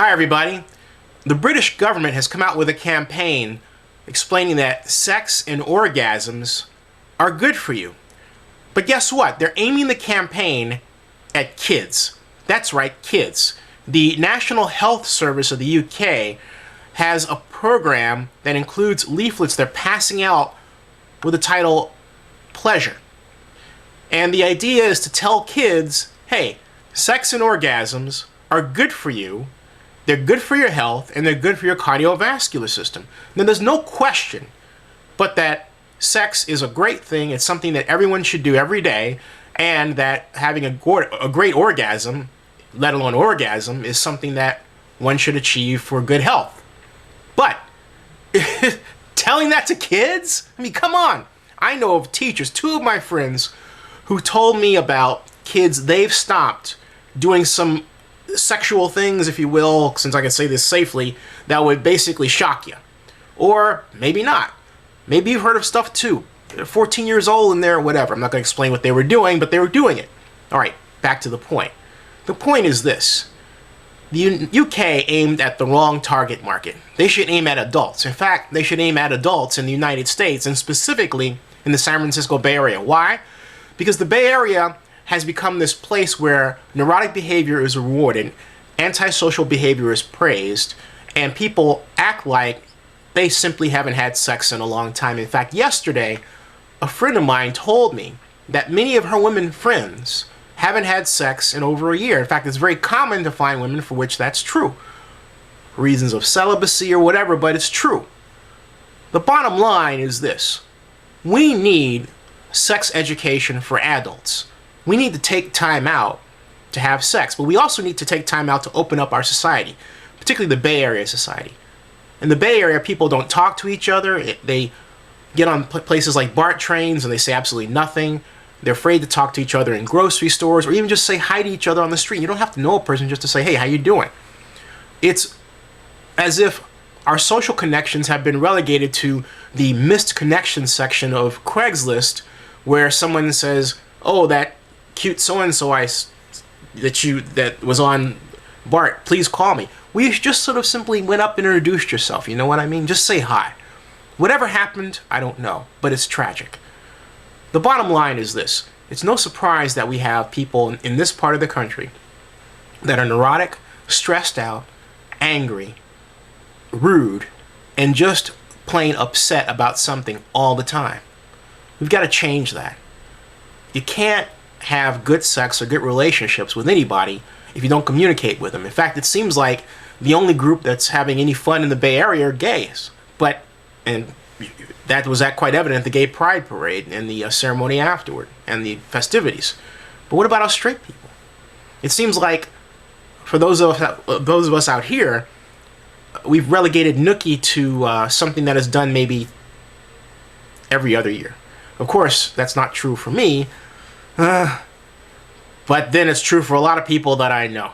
Hi everybody. The British government has come out with a campaign explaining that sex and orgasms are good for you. But guess what? They're aiming the campaign at kids. That's right, kids. The National Health Service of the UK has a program that includes leaflets they're passing out with the title Pleasure. And the idea is to tell kids, hey, sex and orgasms are good for you. They're good for your health, and they're good for your cardiovascular system. Now, there's no question but that sex is a great thing. It's something that everyone should do every day, and that having a great orgasm, let alone orgasm, is something that one should achieve for good health. But telling that to kids? I mean, come on. I know of teachers, two of my friends, who told me about kids they've stopped doing some sexual things, if you will, since I can say this safely, that would basically shock you. Or maybe not. Maybe you've heard of stuff too. They're 14 years old and they're whatever. I'm not going to explain what they were doing, but they were doing it. All right, back to the point. The point is this. The UK aimed at the wrong target market. They should aim at adults. In fact, they should aim at adults in the United States, and specifically in the San Francisco Bay Area. Why? Because the Bay Area has become this place where neurotic behavior is rewarded, antisocial behavior is praised, and people act like they simply haven't had sex in a long time. In fact, yesterday, a friend of mine told me that many of her women friends haven't had sex in over a year. In fact, it's very common to find women for which that's true. Reasons of celibacy or whatever, but it's true. The bottom line is this. We need sex education for adults. We need to take time out to have sex, but we also need to take time out to open up our society, particularly the Bay Area society. In the Bay Area, people don't talk to each other. They get on places like BART trains and they say absolutely nothing. They're afraid to talk to each other in grocery stores or even just say hi to each other on the street. You don't have to know a person just to say, hey, how you doing? It's as if our social connections have been relegated to the missed connections section of Craigslist, where someone says, oh, that cute so-and-so that was on BART, please call me. We just sort of simply went up and introduced yourself, you know what I mean? Just say hi. Whatever happened, I don't know, but it's tragic. The bottom line is this. It's no surprise that we have people in this part of the country that are neurotic, stressed out, angry, rude, and just plain upset about something all the time. We've got to change that. You can't have good sex or good relationships with anybody if you don't communicate with them. In fact, it seems like the only group that's having any fun in the Bay Area are gays. And that was quite evident at the Gay Pride Parade and the ceremony afterward and the festivities. But what about us straight people? It seems like for those of us out here, we've relegated nookie to something that is done maybe every other year. Of course, that's not true for me. But then it's true for a lot of people that I know.